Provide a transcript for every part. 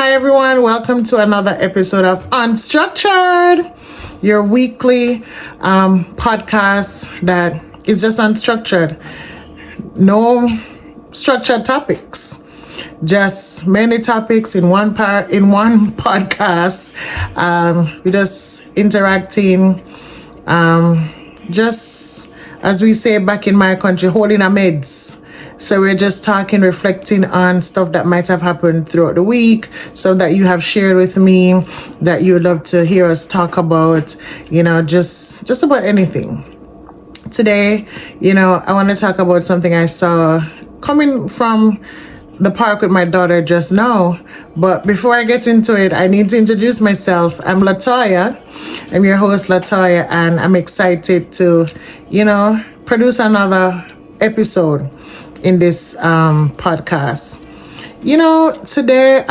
Hi everyone, welcome to another episode of Unstructured, your weekly podcast that is just unstructured. No structured topics, just many topics in one podcast. We're just interacting, just as we say back in my country, holding our meds. So we're just talking, reflecting on stuff that might have happened throughout the week, so that you have shared with me that you would love to hear us talk about, just about anything. Today, I want to talk about something I saw coming from the park with my daughter just now. But before I get into it, I need to introduce myself. I'm Latoya. I'm your host, Latoya, and I'm excited to, produce another episode in this podcast. Today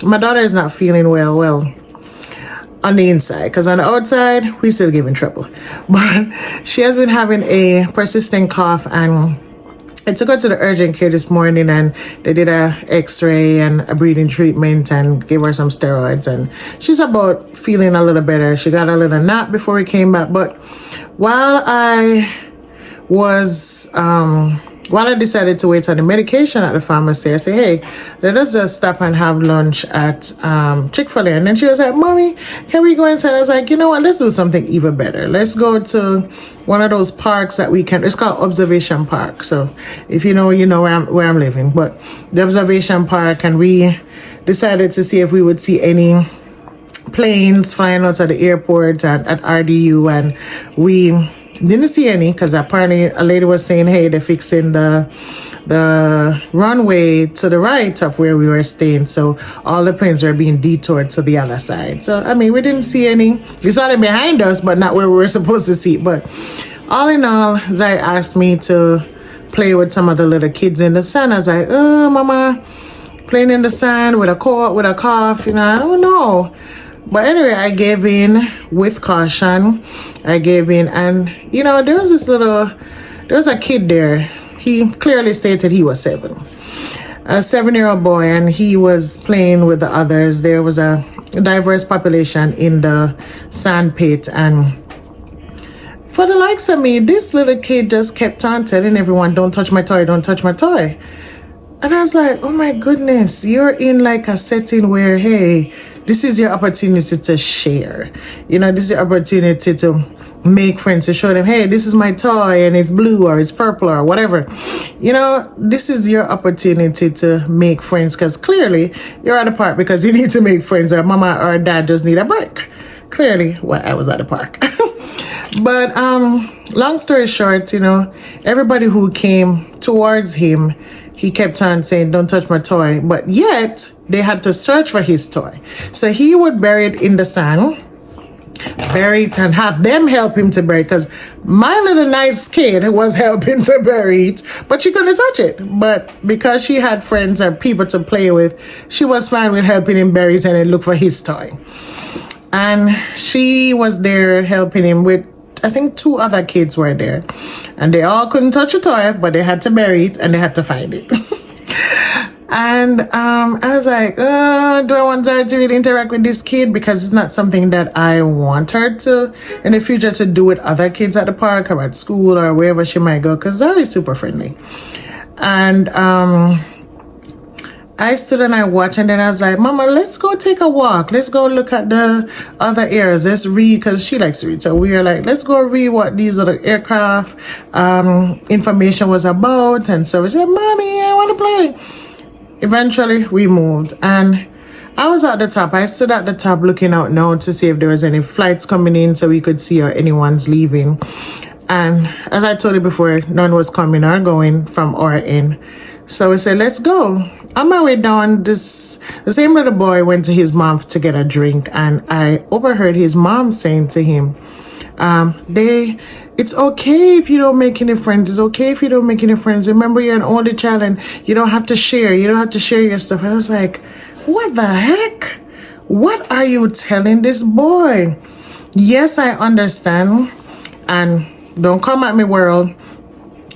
my daughter is not feeling well on the inside, because on the outside we still giving trouble, but she has been having a persistent cough, and I took her to the urgent care this morning, and they did a x-ray and a breathing treatment and gave her some steroids, and she's about feeling a little better. She got a little nap before we came back, but while I decided to wait on the medication at the pharmacy, I said, hey, let us just stop and have lunch at Chick-fil-A. And then she was like, Mommy, can we go inside? I was like, you know what, let's do something even better. Let's go to one of those parks that we can, it's called Observation Park. So if you know where I'm living. But the Observation Park, and we decided to see if we would see any planes flying out of the airport and at RDU, and we didn't see any, because apparently a lady was saying, hey, they're fixing the runway to the right of where we were staying, so all the planes were being detoured to the other side. So we didn't see any. We saw them behind us, but not where we were supposed to see. But all in all, Zari asked me to play with some of the little kids in the sun. I was like, oh, Mama, playing in the sun with a cough, I don't know. But anyway, I gave in with caution. I gave in, and there was a kid there. He clearly stated he was 7. A 7-year-old boy, and he was playing with the others. There was a diverse population in the sand pit, and for the likes of me, this little kid just kept on telling everyone, don't touch my toy, don't touch my toy. And I was like, oh my goodness, you're in like a setting where, hey, this is your opportunity to share. This is your opportunity to make friends, to show them, hey, this is my toy and it's blue or it's purple or whatever. This is your opportunity to make friends, because clearly you're at a park because you need to make friends, or mama or dad just need a break. Clearly, I was at the park. But long story short, everybody who came towards him, he kept on saying, don't touch my toy. But yet, they had to search for his toy. So he would bury it in the sand, bury it, and have them help him to bury it. Because my little nice kid was helping to bury it, but she couldn't touch it. But because she had friends or people to play with, she was fine with helping him bury it and then look for his toy. And she was there helping him with, I think 2 other kids were there, and they all couldn't touch a toy, but they had to bury it and they had to find it. And I was like, do I want her to really interact with this kid? Because it's not something that I want her to, in the future, to do with other kids at the park or at school or wherever she might go, because Zari is super friendly. And I stood and I watched, and then I was like, Mama, let's go take a walk. Let's go look at the other areas. Let's read, because she likes to read. So we were like, let's go read what these other aircraft information was about. And so we said, Mommy, I want to play. Eventually, we moved, and I was at the top. I stood at the top looking out now to see if there was any flights coming in so we could see or anyone's leaving. And as I told you before, none was coming or going from our end. So we said, let's go. On my way down, the same little boy went to his mom to get a drink, and I overheard his mom saying to him, it's okay if you don't make any friends. It's okay if you don't make any friends. Remember, you're an only child and you don't have to share. You don't have to share your stuff. And I was like, what the heck? What are you telling this boy? Yes, I understand. And don't come at me, world.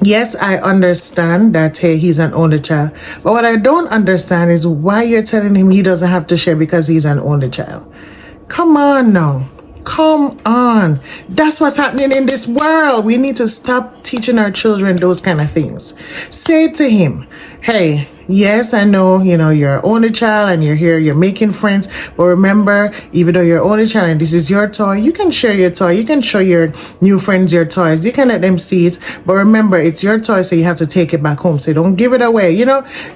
Yes, I understand that, hey, he's an only child. But what I don't understand is why you're telling him he doesn't have to share because he's an only child. Come on now. Come on. That's what's happening in this world. We need to stop teaching our children those kind of things. Say to him, hey, yes, I know, you're only child and you're here, you're making friends. But remember, even though you're only child and this is your toy, you can share your toy. You can show your new friends your toys. You can let them see it. But remember, it's your toy, so you have to take it back home. So don't give it away.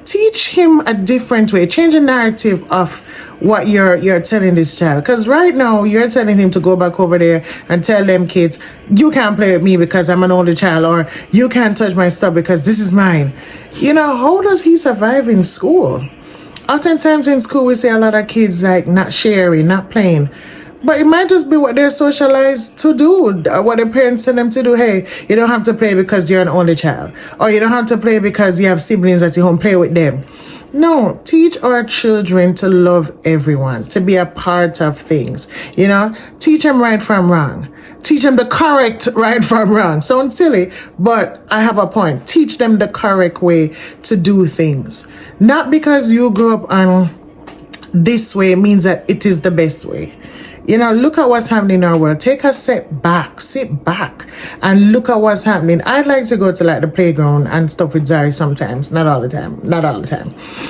Teach him a different way. Change the narrative of what you're telling this child. Because right now, you're telling him to go back over there and tell them kids, you can't play with me because I'm an only child, or you can't touch my stuff because this is mine. How does he survive in school? Oftentimes in school, we see a lot of kids like not sharing, not playing. But it might just be what they're socialized to do, what their parents tell them to do. Hey, you don't have to play because you're an only child. Or you don't have to play because you have siblings at your home, play with them. No, teach our children to love everyone, to be a part of things. Teach them right from wrong. Teach them the correct right from wrong. Sounds silly, but I have a point. Teach them the correct way to do things. Not because you grew up on this way means that it is the best way. Look at what's happening in our world. Take a sit back and look at what's happening. I'd like to go to like the playground and stuff with Zari sometimes, not all the time,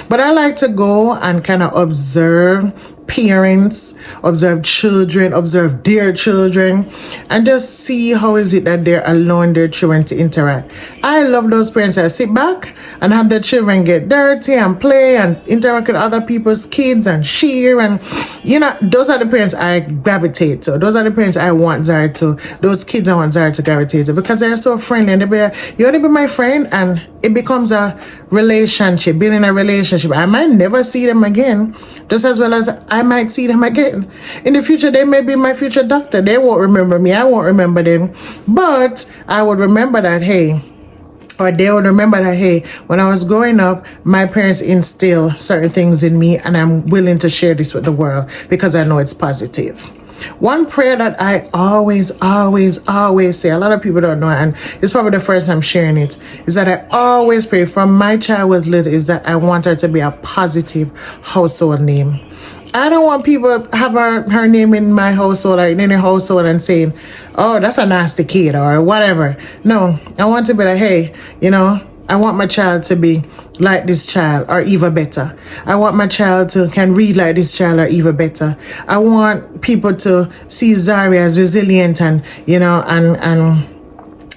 but I like to go and kind of observe parents, observe children, observe their children, and just see how is it that they're allowing their children to interact. I love those parents that sit back and have their children get dirty and play and interact with other people's kids and share, and those are the parents I gravitate to. Those are the parents I want Zara to, those kids I want Zara to gravitate to, because they're so friendly and you want to be my friend, and it becomes a relationship, building a relationship. I might never see them again, just as well as I might see them again. In the future, they may be my future doctor. They won't remember me. I won't remember them. But I would remember that, hey, or they would remember that, hey, when I was growing up, my parents instilled certain things in me, and I'm willing to share this with the world because I know it's positive. One prayer that I always say, a lot of people don't know, and it's probably the first time sharing it, is that I always pray from my child was little, is that I want her to be a positive household name. I don't want people to have her name in my household or in any household and saying, oh, that's a nasty kid or whatever. No, I want to be like, hey, I want my child to be like this child or even better. I want my child to can read like this child or even better. I want people to see Zari as resilient and,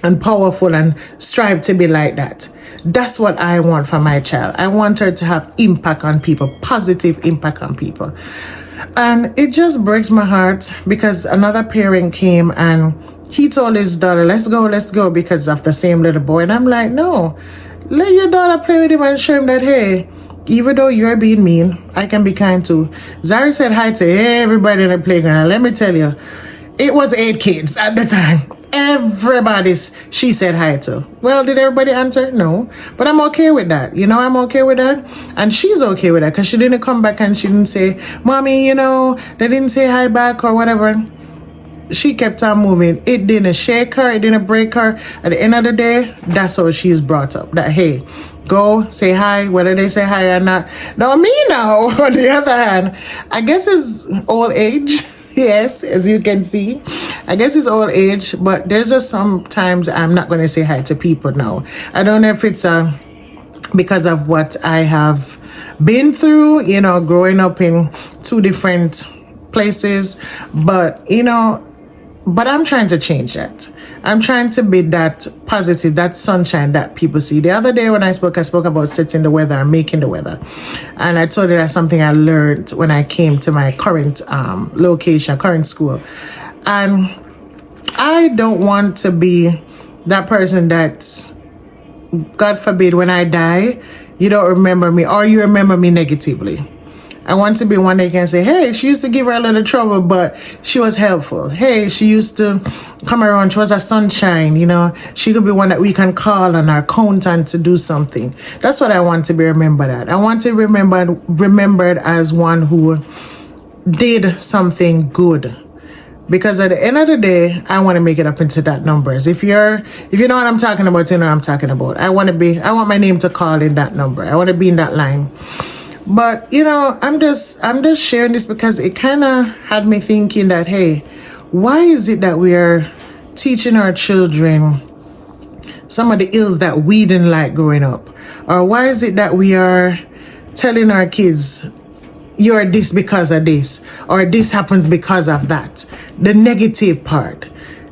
and powerful and strive to be like that. That's what I want for my child. I want her to have impact on people, positive impact on people. And it just breaks my heart because another parent came and he told his daughter, let's go, because of the same little boy. And I'm like, no, let your daughter play with him and show him that, hey, even though you're being mean, I can be kind too. Zari said hi to everybody in the playground. And let me tell you, it was 8 kids at the time. She said hi to. Well, did everybody answer? No. But I'm okay with that. I'm okay with that. And she's okay with that because she didn't come back and she didn't say, Mommy, they didn't say hi back or whatever. She kept on moving. It didn't shake her. It didn't break her. At the end of the day, that's how she's brought up. That, hey, go say hi, whether they say hi or not. Now, me now, on the other hand, I guess it's old age. Yes, as you can see. I guess it's old age, but there's just sometimes I'm not going to say hi to people now. I don't know if it's because of what I have been through, growing up in 2 different places, but I'm trying to change that. I'm trying to be that positive, that sunshine that people see. The other day when I spoke about setting the weather and making the weather. And I told you that's something I learned when I came to my current location, current school. And I don't want to be that person that's, God forbid, when I die, you don't remember me or you remember me negatively. I want to be one that can say, hey, she used to give her a little trouble, but she was helpful. Hey, she used to come around. She was a sunshine, She could be one that we can call on or count on to do something. That's what I want to be remembered at. I want to be remembered as one who did something good. Because at the end of the day, I want to make it up into that numbers. If you know what I'm talking about, you know what I'm talking about. I want my name to call in that number. I want to be in that line. But I'm just sharing this because it kind of had me thinking that, hey, why is it that we are teaching our children some of the ills that we didn't like growing up? Or why is it that we are telling our kids, you're this because of this, or this happens because of that? The negative part.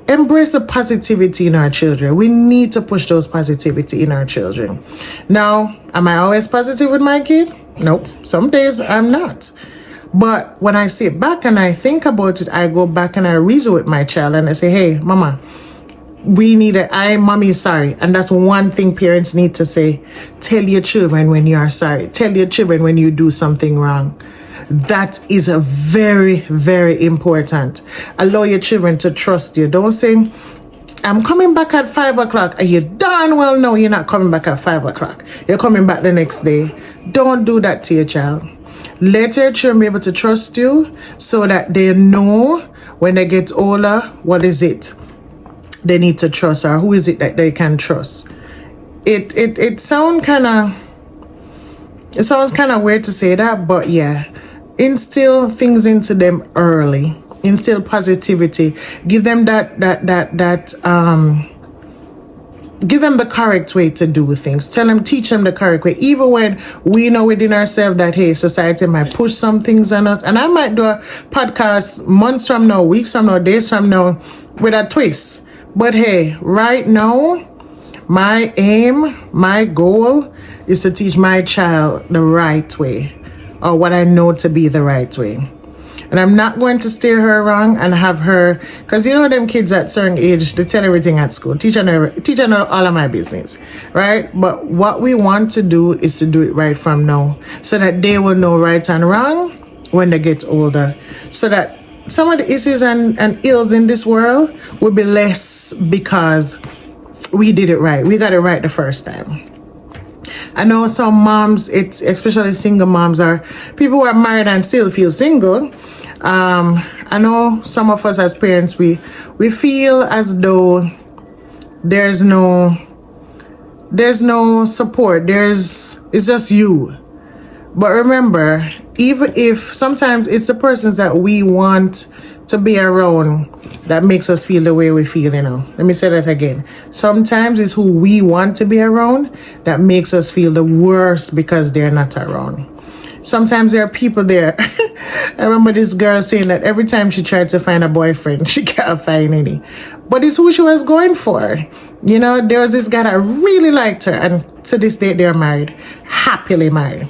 Embrace the positivity in our children. We need to push those positivity in our children. Now, am I always positive with my kid? Nope. Some days I'm not. But when I sit back and I think about it, I go back and I reason with my child and I say, hey, mama, mommy is sorry. And that's one thing parents need to say. Tell your children when you are sorry. Tell your children when you do something wrong. That is a very, very important. Allow your children to trust you. Don't say, I'm coming back at 5 o'clock. And you darn well know you're not coming back at 5 o'clock. You're coming back the next day. Don't do that to your child. Let your children be able to trust you so that they know when they get older, what is it they need to trust, or who is it that they can trust. It sounds kind of weird to say that, but yeah. Instill things into them early. Instill positivity. Give them give them the correct way to do things. Teach them the correct way. Even when we know within ourselves that, hey, society might push some things on us. And I might do a podcast months from now, weeks from now, days from now with a twist. But hey, right now, my aim, my goal is to teach my child the right way, or what I know to be the right way. And I'm not going to steer her wrong and have her, because them kids at certain age, they tell everything at school, teaching all of my business, right? But what we want to do is to do it right from now, so that they will know right and wrong when they get older, so that some of the issues and ills in this world will be less because we did it right. We got it right the first time. I know some moms, it's especially single moms, or people who are married and still feel single. I know some of us as parents, we feel as though there's no support. It's just you. But remember, even if sometimes it's the persons that we want to be around that makes us feel the way we feel, Let me say that again. Sometimes it's who we want to be around that makes us feel the worst because they're not around. Sometimes there are people there. I remember this girl saying that every time she tried to find a boyfriend, she can't find any. But it's who she was going for. There was this guy that really liked her, and to this day they're married, happily married.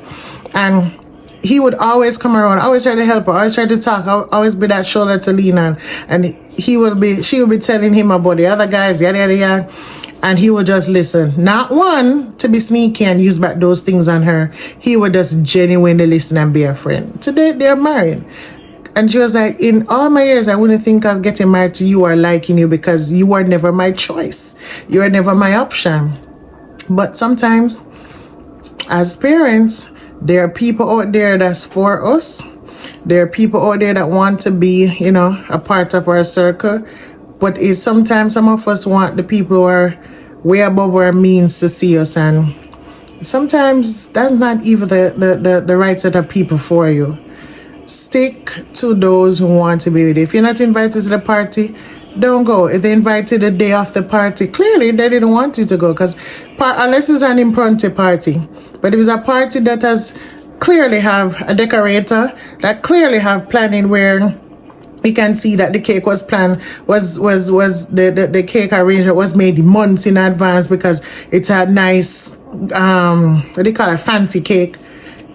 And he would always come around, always try to help her, always try to talk, always be that shoulder to lean on. And she would be telling him about the other guys, yada, yada, yada. And he would just listen. Not one to be sneaky and use back those things on her. He would just genuinely listen and be a friend. Today, they're married. And she was like, in all my years, I wouldn't think of getting married to you or liking you because you were never my choice. You were never my option. But sometimes, as parents, there are people out there that's for us. There are people out there that want to be, a part of our circle. But sometimes some of us want the people who are way above our means to see us. And sometimes that's not even the right set of people for you. Stick to those who want to be with you. If you're not invited to the party, don't go. If they invited the day of the party, clearly they didn't want you to go, because unless it's an impromptu party. But it was a party that has clearly have a decorator, that clearly have planning where you can see that the cake was planned, the cake arrangement was made months in advance because it's a nice, what do you call it, fancy cake.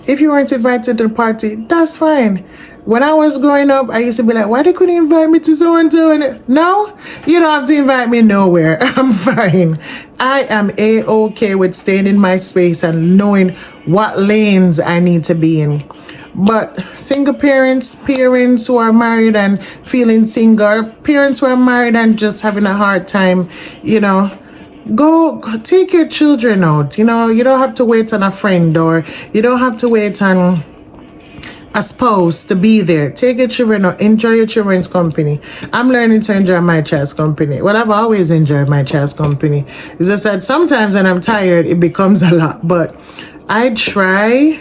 If you weren't invited to the party, that's fine. When I was growing up, I used to be like, why they couldn't invite me to so-and-so? No, you don't have to invite me nowhere. I'm fine. I am A-okay with staying in my space and knowing what lanes I need to be in. But single parents who are married and feeling single, parents who are married and just having a hard time, go take your children out. You don't have to wait on a friend, or you don't have to wait on a spouse to be there. Take your children or enjoy your children's company. I'm learning to enjoy my child's company. Well, I've always enjoyed my child's company. As I said, sometimes when I'm tired, it becomes a lot, but I try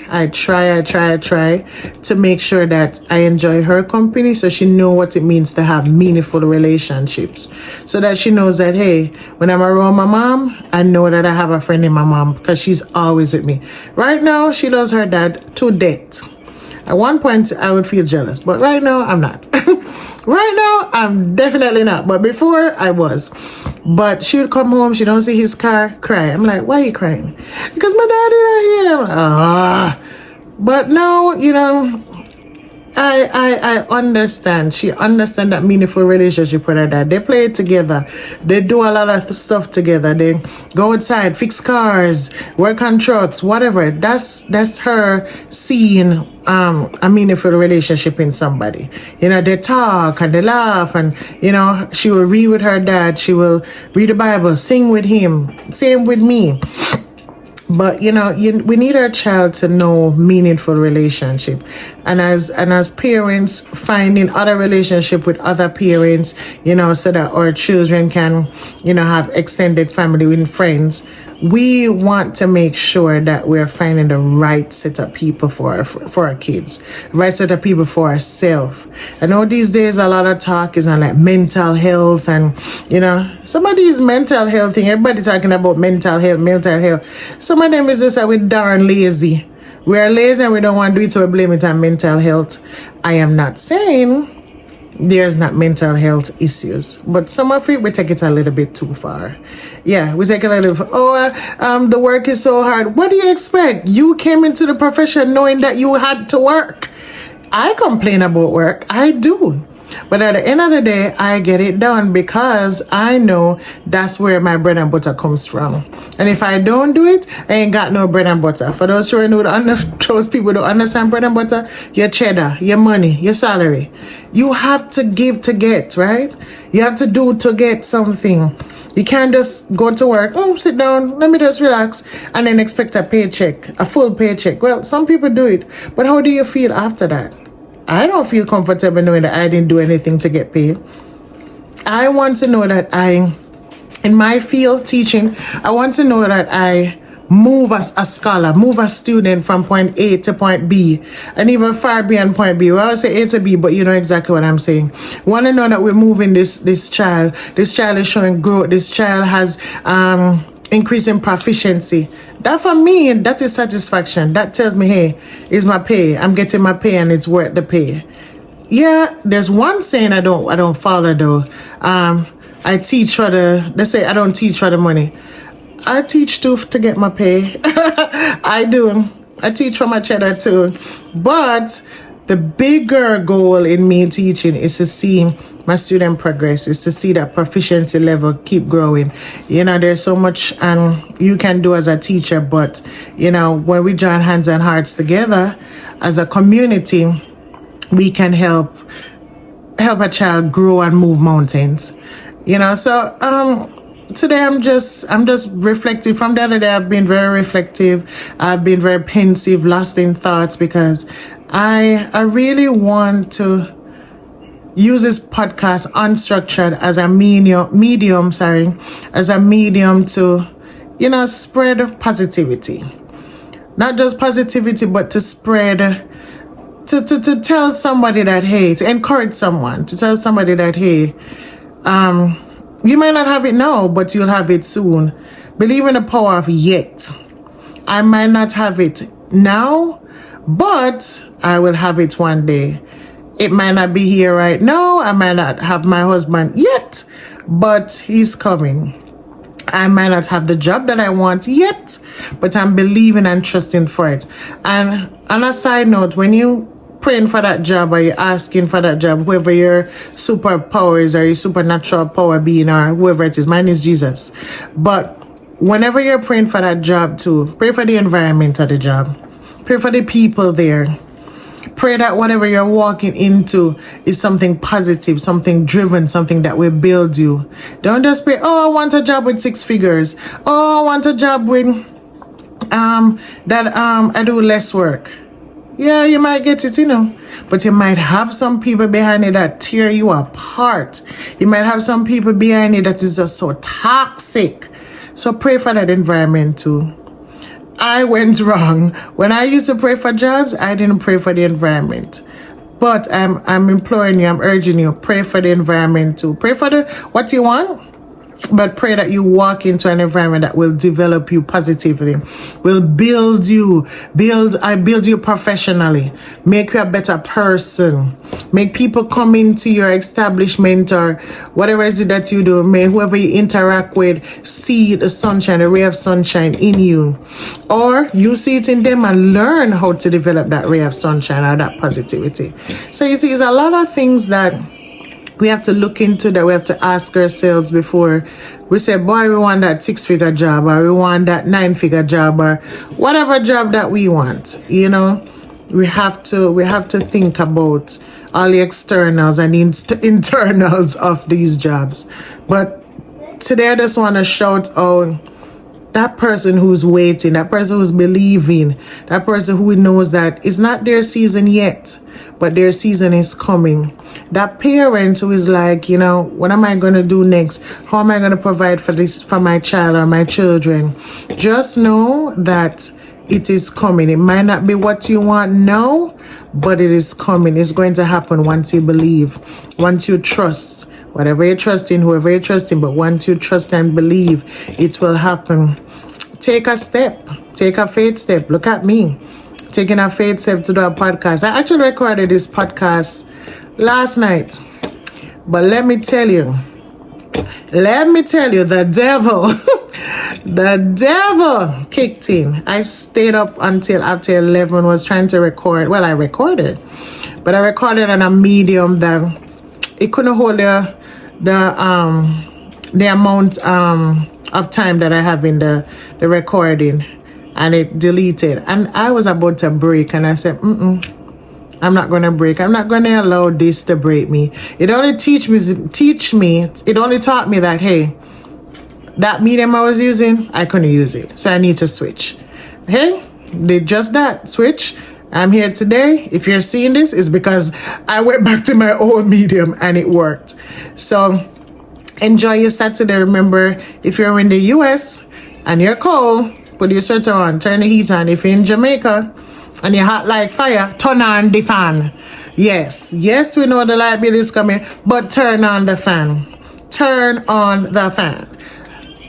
to make sure that I enjoy her company so she know what it means to have meaningful relationships. So that she knows that, hey, when I'm around my mom, I know that I have a friend in my mom because she's always with me. Right now, she loves her dad to death. At one point, I would feel jealous, but right now, I'm not. Right now, I'm definitely not, but before, I was. But she would come home, she don't see his car, cry. I'm like, why are you crying? Because my daddy not here. I'm like, But now, you know, I understand. She understand that meaningful relationship with her dad. They play together. They do a lot of stuff together. They go outside, fix cars, work on trucks, whatever. That's her seeing a meaningful relationship in somebody. You know, they talk and they laugh, and you know, she will read with her dad. She will read the Bible, sing with him. Same with me. But you know, we need our child to know meaningful relationship, and as parents, finding other relationship with other parents, you know, so that our children can, you know, have extended family with friends. We want to make sure that we're finding the right set of people for our kids, right set of people for ourselves. I know these days a lot of talk is on like mental health, and you know, some of these mental health thing, everybody talking about mental health. Some of them is just that we're darn lazy. We're lazy and we don't want to do it, so we blame it on mental health. I am not saying there's not mental health issues, but some of it we take it a little bit too far. Yeah, we take it a little the work is so hard. What do you expect? You came into the profession knowing that you had to work. I complain about work, I do, but at the end of the day, I get it done because I know that's where my bread and butter comes from. And if I don't do it, I ain't got no bread and butter. For those who know, those people don't understand bread and butter, your cheddar, your money, your salary. You have to give to get, right? You have to do to get something. You can't just go to work, sit down, let me just relax, and then expect a paycheck, a full paycheck. Well, some people do it, but how do you feel after that? I don't feel comfortable knowing that I didn't do anything to get paid. I want to know that in my field teaching, I want to know that I move as a scholar, move a student from point A to point B, and even far beyond point B. Well, I say A to B, but you know exactly what I'm saying. Want to know that we're moving this child. This child is showing growth. This child has increasing proficiency. That for me, that is satisfaction. That tells me, hey, it's my pay. I'm getting my pay and it's worth the pay. Yeah, there's one saying I don't follow though. I teach for they say I don't teach for the money. I teach too to get my pay. I do. I teach for my cheddar too. But the bigger goal in me teaching is to see my student progress, is to see that proficiency level keep growing. You know, there's so much you can do as a teacher, but you know, when we join hands and hearts together as a community, we can help a child grow and move mountains. You know, so today I'm just reflective. From the other day, I've been very reflective. I've been very pensive, lost in thoughts, because I really want to use this podcast Unstructured as a medium to, you know, spread positivity. Not just positivity, but to spread, to tell somebody that, hey, to encourage someone, to tell somebody that, hey, you might not have it now, but you'll have it soon. Believe in the power of yet. I might not have it now, but I will have it one day. It might not be here right now. I might not have my husband yet, but he's coming. I might not have the job that I want yet, but I'm believing and trusting for it. And on a side note, when you praying for that job or you're asking for that job, whoever your superpower is or your supernatural power being or whoever it is, mine is Jesus. But whenever you're praying for that job too, pray for the environment of the job. Pray for the people there. Pray that whatever you're walking into is something positive, something driven, something that will build you. Don't just pray, oh, I want a job with 6 figures. Oh, I want a job with I do less work. Yeah, you might get it, but you might have some people behind it that tear you apart. You might have some people behind it that is just so toxic. So pray for that environment too. I went wrong. When I used to pray for jobs, I didn't pray for the environment. But I'm imploring you, I'm urging you, pray for the environment too. Pray for what you want, but pray that you walk into an environment that will develop you positively, will build you professionally, make you a better person, make people come into your establishment or whatever it is that you do, may whoever you interact with see the sunshine, the ray of sunshine in you, or you see it in them and learn how to develop that ray of sunshine or that positivity. So you see, it's a lot of things that we have to look into, that we have to ask ourselves before we say, boy, we want that 6-figure job, or we want that 9-figure job, or whatever job that we want. We have to think about all the externals and the internals of these jobs. But today I just want to shout out that person who's waiting, that person who's believing, that person who knows that it's not their season yet, but their season is coming. That parent who is like, what am I going to do next? How am I going to provide for my child or my children? Just know that it is coming. It might not be what you want now, but it is coming. It's going to happen once you believe, once you trust. Whatever you trust in, whoever you trust in, but once you trust and believe, it will happen. Take a step. Take a faith step. Look at me. Taking a faith step to do a podcast. I actually recorded this podcast last night. But let me tell you, the devil kicked in. I stayed up until after 11, was trying to record. Well, I recorded, but I recorded on a medium that it couldn't hold the amount of time that I have in the recording, and it deleted. And I was about to break, and I said, I'm not going to break. I'm not going to allow this to break me. It only it only taught me that, hey, that medium I was using, I couldn't use it. So I need to switch. Hey, did just that, switch. I'm here today. If you're seeing this, it's because I went back to my old medium and it worked. So enjoy your Saturday. Remember, if you're in the US and you're cold, put your sweater on, turn the heat on. If you're in Jamaica and you're hot like fire, turn on the fan. Yes, we know the light bill is coming, but turn on the fan. Turn on the fan.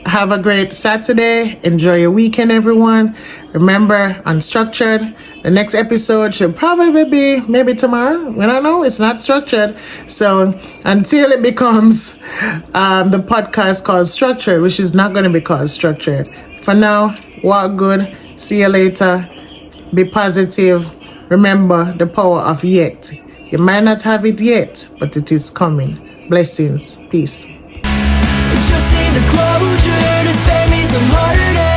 Have a great Saturday. Enjoy your weekend, everyone. Remember, Unstructured. The next episode should probably be maybe tomorrow. We don't know. It's not structured. So until it becomes the podcast called Structured, which is not going to be called Structured. For now, walk good. See you later. Be positive. Remember the power of yet. You might not have it yet, but it is coming. Blessings. Peace. Just see the closure to spare me some heartache.